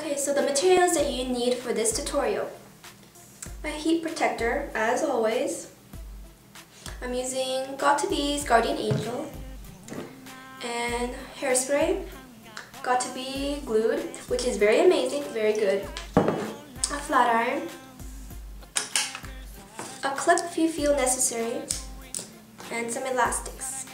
Okay, so the materials that you need for this tutorial. A heat protector, as always. I'm using Got2B's Guardian Angel. And hairspray, Got2B Glued, which is very amazing, very good. A flat iron. A clip if you feel necessary. And some elastics.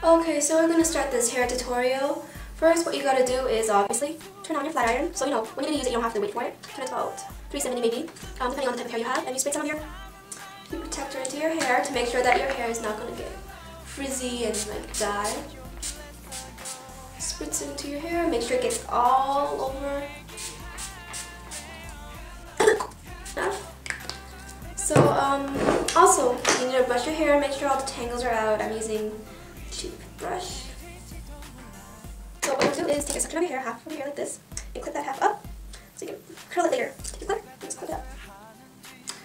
Okay, so we're going to start this hair tutorial. First, what you gotta do is obviously turn on your flat iron. So you know, when you're gonna use it, you don't have to wait for it. Turn it to about 370 maybe, depending on the type of hair you have. And you spray some of your heat protector into your hair to make sure that your hair is not gonna get frizzy and like dye. Spritz it into your hair, make sure it gets all over. So also, you need to brush your hair, make sure all the tangles are out. I'm using a toothbrush. So what you'll do is take a section of your hair, half of your hair like this, and clip that half up, so you can curl it later. Take a clip and just clip it up.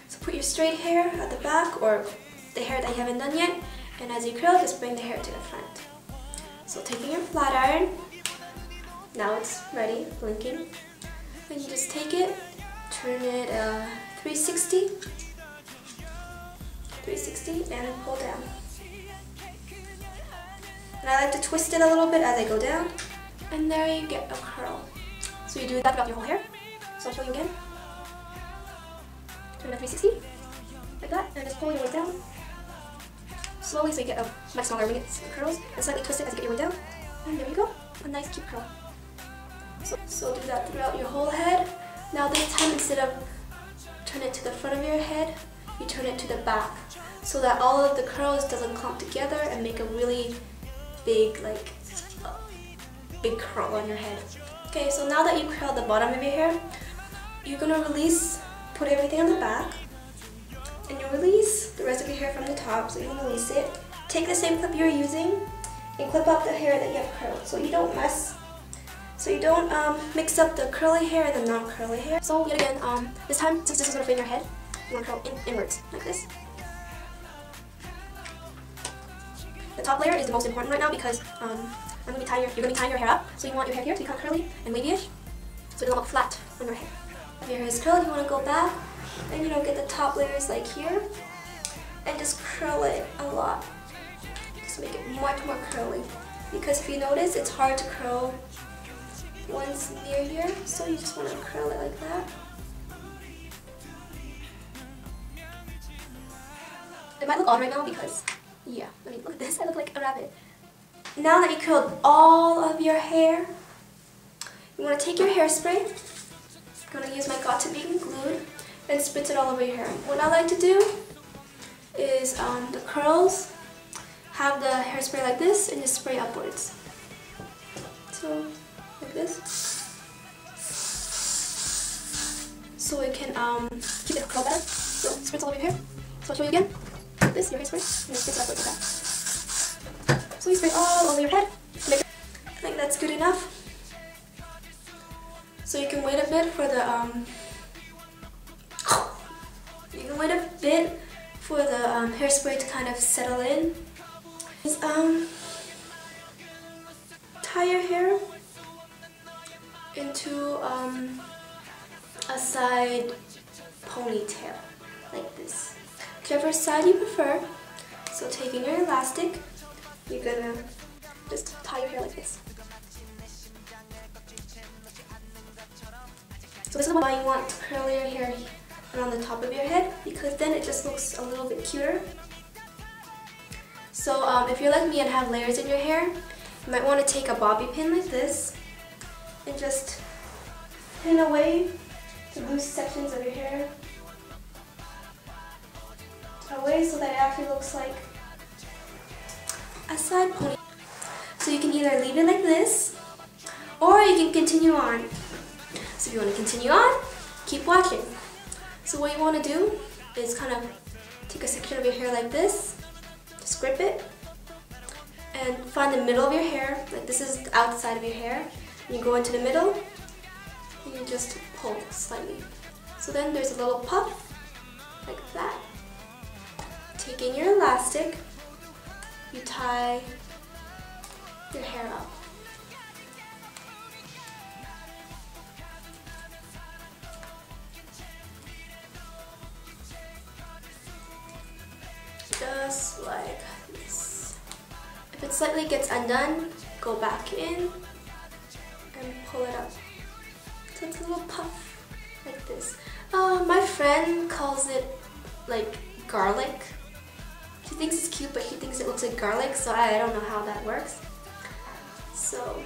So put your straight hair at the back, or the hair that you haven't done yet, and as you curl, just bring the hair to the front. So taking your flat iron, now it's ready, blinking, and you just take it, turn it 360, and pull down. And I like to twist it a little bit as I go down, and there you get a curl. So you do that throughout your whole hair. So I'll show you again. Turn it 360, like that, and just pull your way down. Slowly so you get a much smaller ringlets and curls, and slightly twist it as you get your way down. And there you go, a nice cute curl. So do that throughout your whole head. Now this time, instead of turn it to the front of your head, you turn it to the back, so that all of the curls doesn't clump together and make a really big curl on your head. Okay, so now that you curl the bottom of your hair, you're gonna put everything on the back, and you release the rest of your hair from the top. So you can release it. Take the same clip you're using and clip up the hair that you have curled, so you don't mix up the curly hair and the non-curly hair. So yet again, this time, since this is gonna fit in your head, you want to curl inwards like this. The top layer is the most important right now because you're gonna be tying your hair up, so you want your hair here to be kind of curly and wavy-ish, so it doesn't look flat on your hair. If your hair is curled, you want to go back and get the top layers like here, and just curl it a lot. Just make it much more curly. Because if you notice, it's hard to curl once near here, so you just want to curl it like that. It might look odd right now because, yeah, I mean, look at this, I look like a rabbit. Now that you curled all of your hair, you want to take your hairspray. I'm going to use my Got2B Glued and spritz it all over your hair. What I like to do is the curls, have the hairspray like this and just spray upwards. So, like this. So it can keep it curl better. So spritz all over your hair. So I'll show you again. Like this, your hairspray, and spritz it upwards like that. So you spray all over your head. I think that's good enough. So you can wait a bit for the hairspray to kind of settle in. Just, tie your hair into a side ponytail like this. Whichever side you prefer. So taking your elastic, you're gonna just tie your hair like this. So this is why you want to curl your hair around the top of your head, because then it just looks a little bit cuter. So if you're like me and have layers in your hair, you might want to take a bobby pin like this and just pin away the loose sections of your hair away so that it actually looks like a side pony. So you can either leave it like this, or you can continue on. So if you want to continue on, keep watching. So what you want to do is kind of take a section of your hair like this, just grip it, and find the middle of your hair, like this is the outside of your hair. You go into the middle, and you just pull slightly. So then there's a little puff, like that. Taking your elastic, you tie your hair up. If it slightly gets undone, go back in and pull it up. So it's a little puff like this. My friend calls it like garlic. She thinks it's cute, but she thinks it looks like garlic, so I don't know how that works. So,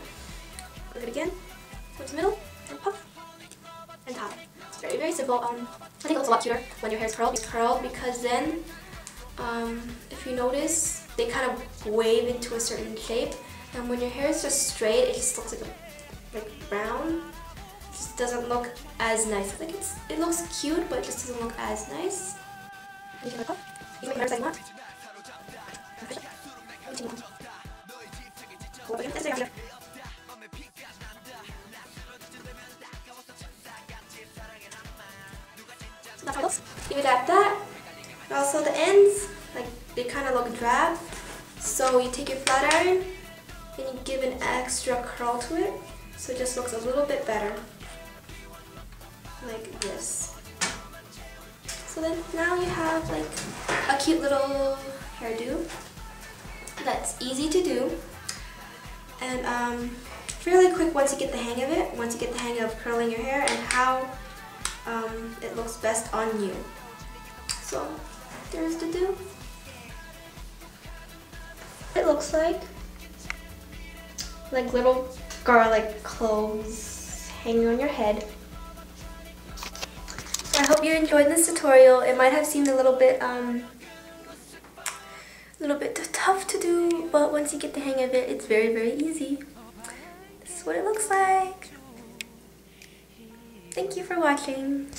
look it again, towards the middle, and puff, and tie. It's very, very simple. I think it looks a lot cuter when your hair is curled. It's curled because then, if you notice, they kind of wave into a certain shape, and when your hair is just straight, it just looks like brown. It just doesn't look as nice. Like it looks cute, but it just doesn't look as nice. You can puff. You can make whatever size you want. So that's how it looks. Leave it at that. Also the ends, like they kind of look drab. So you take your flat iron and you give an extra curl to it, so it just looks a little bit better. Like this. So then now you have like a cute little hairdo that's easy to do and fairly quick once you get the hang of it, once you get the hang of curling your hair and how it looks best on you. So there's the do. It looks like little garlic cloves hanging on your head. I hope you enjoyed this tutorial. It might have seemed a little bit tough to do, but once you get the hang of it, it's very, very easy. This is what it looks like. Thank you for watching.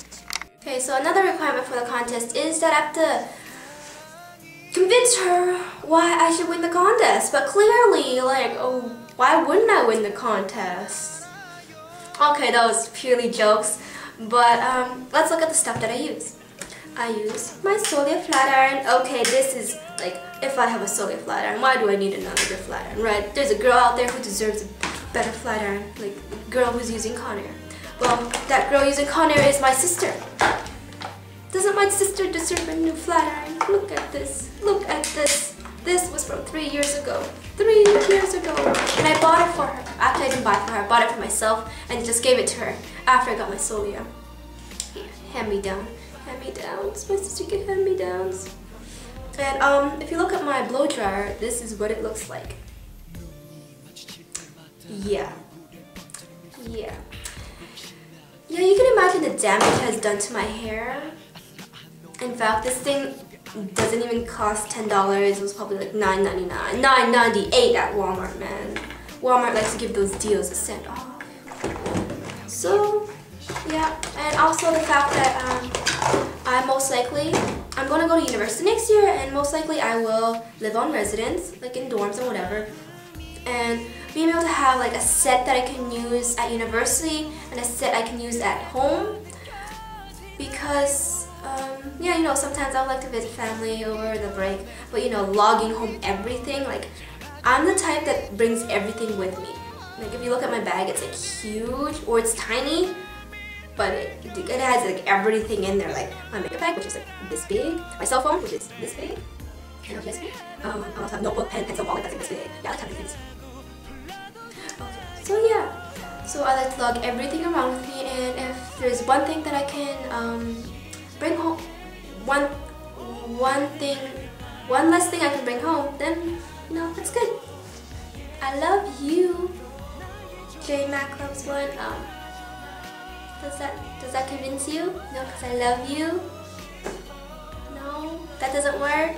Okay, so another requirement for the contest is that I have to convince her why I should win the contest. But clearly, like, oh, why wouldn't I win the contest? Okay, that was purely jokes. But let's look at the stuff that I use. I use my Solia flat iron. Okay, this is like, if I have a Solia flat iron, why do I need another flat iron, right? There's a girl out there who deserves a better flat iron, like a girl who's using Conair. Well, that girl using Conair is my sister. Doesn't my sister deserve a new flat iron? Look at this. Look at this. This was from 3 years ago. 3 years ago. And I bought it for her. Actually, I didn't buy it for her. I bought it for myself and just gave it to her after I got my Solia. Here, hand-me-down. Hand-me-downs. My sister get hand-me-downs. And if you look at my blow dryer, this is what it looks like. Yeah. Yeah. Yeah, you can imagine the damage it has done to my hair. In fact, this thing doesn't even cost $10. It was probably like $9.99, $9.98 at Walmart, man. Walmart likes to give those deals a cent off. So, yeah, and also the fact that I'm going to go to university next year, and most likely I will live on residence, like in dorms and whatever. And being able to have like a set that I can use at university and a set I can use at home, because yeah, you know, sometimes I would like to visit family over the break, but you know, logging home everything, like I'm the type that brings everything with me. Like if you look at my bag, it's like huge, or it's tiny, but it has like everything in there, like my makeup bag, which is like this big, my cell phone, which is this big, and this big. I also have notebook, pen, pencil, wallet, that's like this big. Yeah, I like having things. Okay. So yeah, so I like to lug everything around with me, and if there's one thing that I can bring home, one less thing I can bring home, then you know, that's good. I love you, JLovesMac1. Does that convince you? No, because I love you. No, that doesn't work.